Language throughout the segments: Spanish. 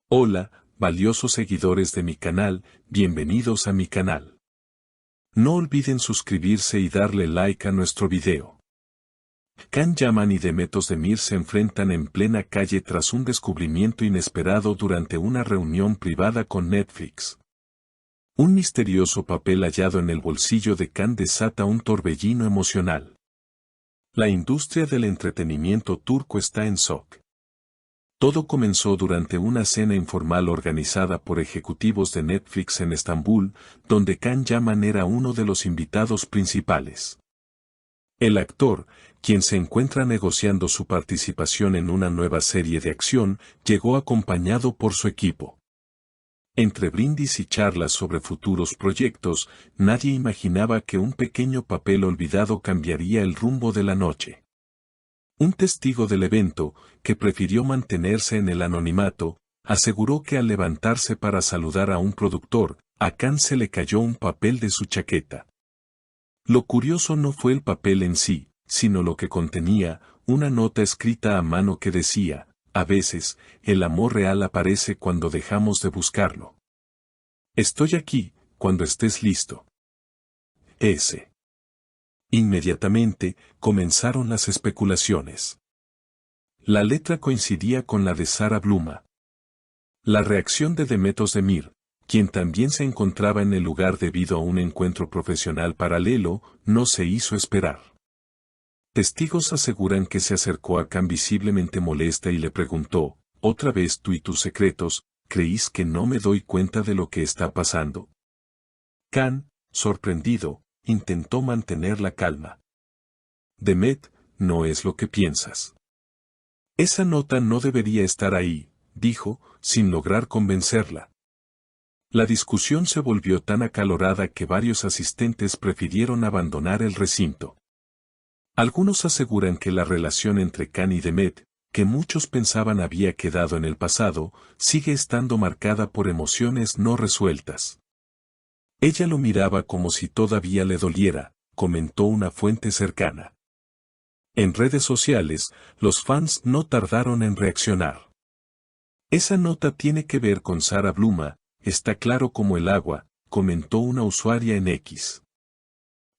Hola, valiosos seguidores de mi canal, bienvenidos a mi canal. No olviden suscribirse y darle like a nuestro video. Can Yaman y Demet Özdemir se enfrentan en plena calle tras un descubrimiento inesperado durante una reunión privada con Netflix. Un misterioso papel hallado en el bolsillo de Can desata un torbellino emocional. La industria del entretenimiento turco está en shock. Todo comenzó durante una cena informal organizada por ejecutivos de Netflix en Estambul, donde Can Yaman era uno de los invitados principales. El actor, quien se encuentra negociando su participación en una nueva serie de acción, llegó acompañado por su equipo. Entre brindis y charlas sobre futuros proyectos, nadie imaginaba que un pequeño papel olvidado cambiaría el rumbo de la noche. Un testigo del evento, que prefirió mantenerse en el anonimato, aseguró que al levantarse para saludar a un productor, a Can se le cayó un papel de su chaqueta. Lo curioso no fue el papel en sí, sino lo que contenía, una nota escrita a mano que decía: a veces, el amor real aparece cuando dejamos de buscarlo. Estoy aquí, cuando estés listo. S. Inmediatamente, comenzaron las especulaciones. La letra coincidía con la de Sara Bluma. La reacción de Demet Özdemir, quien también se encontraba en el lugar debido a un encuentro profesional paralelo, no se hizo esperar. Testigos aseguran que se acercó a Can visiblemente molesta y le preguntó: ¿otra vez tú y tus secretos? ¿Creís que no me doy cuenta de lo que está pasando? Can, sorprendido, intentó mantener la calma. Demet, no es lo que piensas. Esa nota no debería estar ahí, dijo, sin lograr convencerla. La discusión se volvió tan acalorada que varios asistentes prefirieron abandonar el recinto. Algunos aseguran que la relación entre Can y Demet, que muchos pensaban había quedado en el pasado, sigue estando marcada por emociones no resueltas. Ella lo miraba como si todavía le doliera, comentó una fuente cercana. En redes sociales, los fans no tardaron en reaccionar. Esa nota tiene que ver con Sara Bluma, está claro como el agua, comentó una usuaria en X.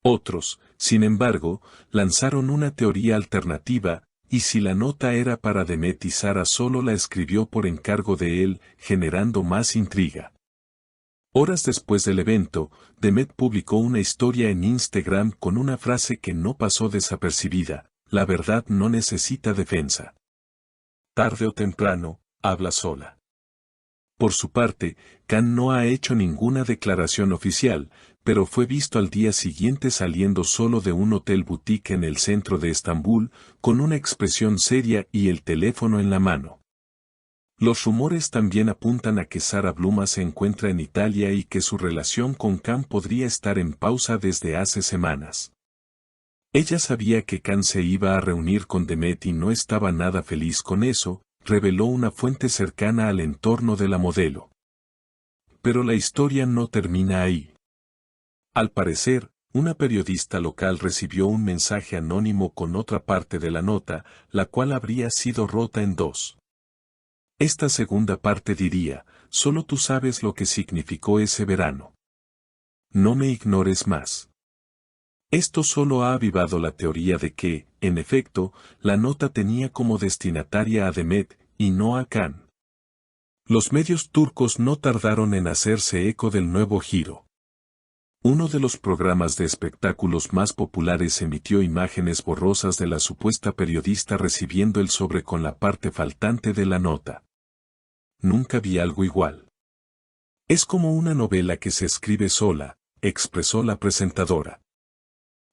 Otros, sin embargo, lanzaron una teoría alternativa: y si la nota era para Demet y Sara solo la escribió por encargo de él, generando más intriga. Horas después del evento, Demet publicó una historia en Instagram con una frase que no pasó desapercibida: la verdad no necesita defensa. Tarde o temprano, habla sola. Por su parte, Can no ha hecho ninguna declaración oficial, pero fue visto al día siguiente saliendo solo de un hotel boutique en el centro de Estambul, con una expresión seria y el teléfono en la mano. Los rumores también apuntan a que Sara Bluma se encuentra en Italia y que su relación con Can podría estar en pausa desde hace semanas. Ella sabía que Can se iba a reunir con Demet y no estaba nada feliz con eso, reveló una fuente cercana al entorno de la modelo. Pero la historia no termina ahí. Al parecer, una periodista local recibió un mensaje anónimo con otra parte de la nota, la cual habría sido rota en dos. Esta segunda parte diría: solo tú sabes lo que significó ese verano. No me ignores más. Esto solo ha avivado la teoría de que, en efecto, la nota tenía como destinataria a Demet, y no a Can. Los medios turcos no tardaron en hacerse eco del nuevo giro. Uno de los programas de espectáculos más populares emitió imágenes borrosas de la supuesta periodista recibiendo el sobre con la parte faltante de la nota. Nunca vi algo igual. Es como una novela que se escribe sola, expresó la presentadora.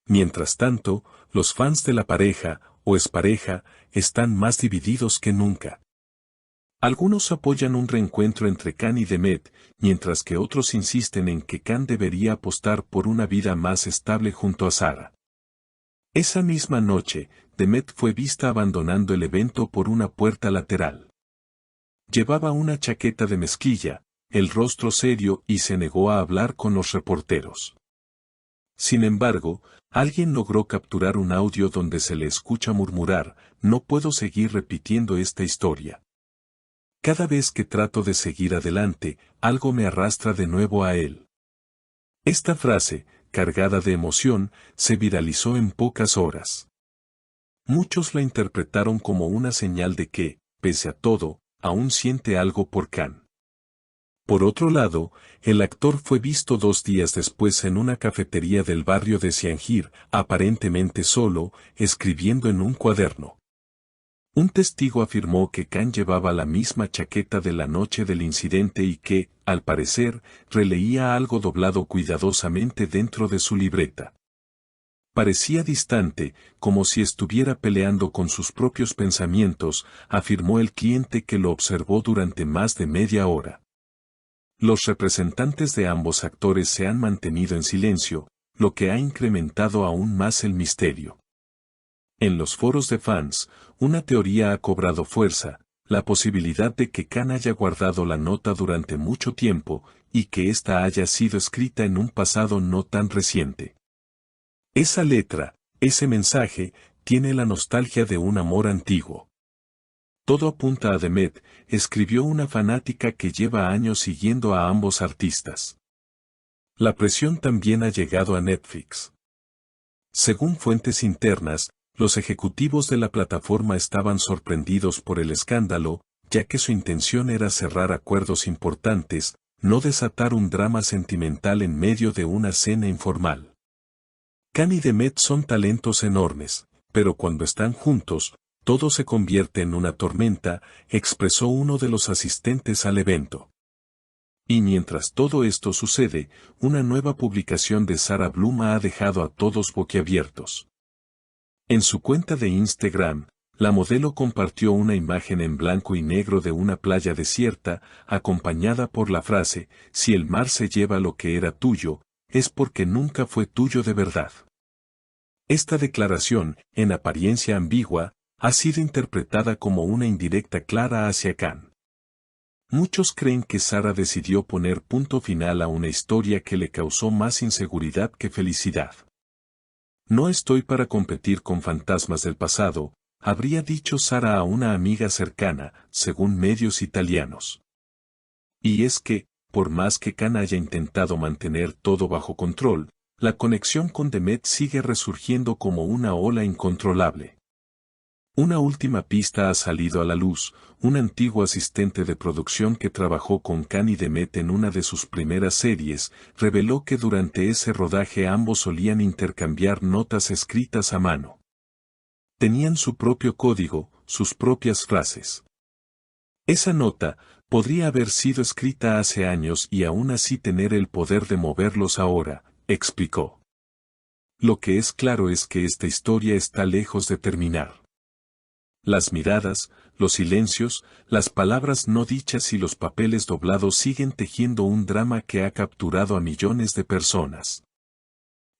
Mientras tanto, los fans de la pareja, o expareja, están más divididos que nunca. Algunos apoyan un reencuentro entre Can y Demet, mientras que otros insisten en que Can debería apostar por una vida más estable junto a Sara. Esa misma noche, Demet fue vista abandonando el evento por una puerta lateral. Llevaba una chaqueta de mezclilla, el rostro serio y se negó a hablar con los reporteros. Sin embargo, alguien logró capturar un audio donde se le escucha murmurar: no puedo seguir repitiendo esta historia. Cada vez que trato de seguir adelante, algo me arrastra de nuevo a él. Esta frase, cargada de emoción, se viralizó en pocas horas. Muchos la interpretaron como una señal de que, pese a todo, aún siente algo por Can. Por otro lado, el actor fue visto 2 días después en una cafetería del barrio de Siangir, aparentemente solo, escribiendo en un cuaderno. Un testigo afirmó que Can llevaba la misma chaqueta de la noche del incidente y que, al parecer, releía algo doblado cuidadosamente dentro de su libreta. Parecía distante, como si estuviera peleando con sus propios pensamientos, afirmó el cliente que lo observó durante más de media hora. Los representantes de ambos actores se han mantenido en silencio, lo que ha incrementado aún más el misterio. En los foros de fans, una teoría ha cobrado fuerza, la posibilidad de que Can haya guardado la nota durante mucho tiempo, y que ésta haya sido escrita en un pasado no tan reciente. Esa letra, ese mensaje, tiene la nostalgia de un amor antiguo. Todo apunta a Demet, escribió una fanática que lleva años siguiendo a ambos artistas. La presión también ha llegado a Netflix. Según fuentes internas, los ejecutivos de la plataforma estaban sorprendidos por el escándalo, ya que su intención era cerrar acuerdos importantes, no desatar un drama sentimental en medio de una cena informal. Can y Demet son talentos enormes, pero cuando están juntos, todo se convierte en una tormenta, expresó uno de los asistentes al evento. Y mientras todo esto sucede, una nueva publicación de Sarah Bloom ha dejado a todos boquiabiertos. En su cuenta de Instagram, la modelo compartió una imagen en blanco y negro de una playa desierta, acompañada por la frase, si el mar se lleva lo que era tuyo, es porque nunca fue tuyo de verdad. Esta declaración, en apariencia ambigua, ha sido interpretada como una indirecta clara hacia Can. Muchos creen que Sarah decidió poner punto final a una historia que le causó más inseguridad que felicidad. No estoy para competir con fantasmas del pasado, habría dicho Sarah a una amiga cercana, según medios italianos. Y es que, por más que Can haya intentado mantener todo bajo control, la conexión con Demet sigue resurgiendo como una ola incontrolable. Una última pista ha salido a la luz, un antiguo asistente de producción que trabajó con Can y Demet en una de sus primeras series, reveló que durante ese rodaje ambos solían intercambiar notas escritas a mano. Tenían su propio código, sus propias frases. Esa nota podría haber sido escrita hace años y aún así tener el poder de moverlos ahora, explicó. Lo que es claro es que esta historia está lejos de terminar. Las miradas, los silencios, las palabras no dichas y los papeles doblados siguen tejiendo un drama que ha capturado a millones de personas.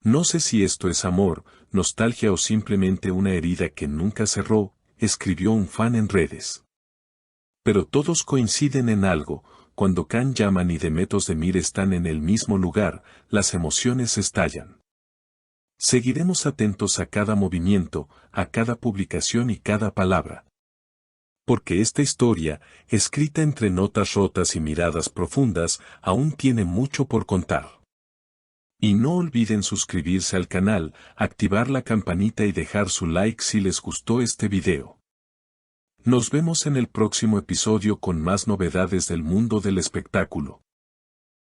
No sé si esto es amor, nostalgia o simplemente una herida que nunca cerró, escribió un fan en redes. Pero todos coinciden en algo, cuando Can Yaman y Demet Özdemir están en el mismo lugar, las emociones estallan. Seguiremos atentos a cada movimiento, a cada publicación y cada palabra. Porque esta historia, escrita entre notas rotas y miradas profundas, aún tiene mucho por contar. Y no olviden suscribirse al canal, activar la campanita y dejar su like si les gustó este video. Nos vemos en el próximo episodio con más novedades del mundo del espectáculo.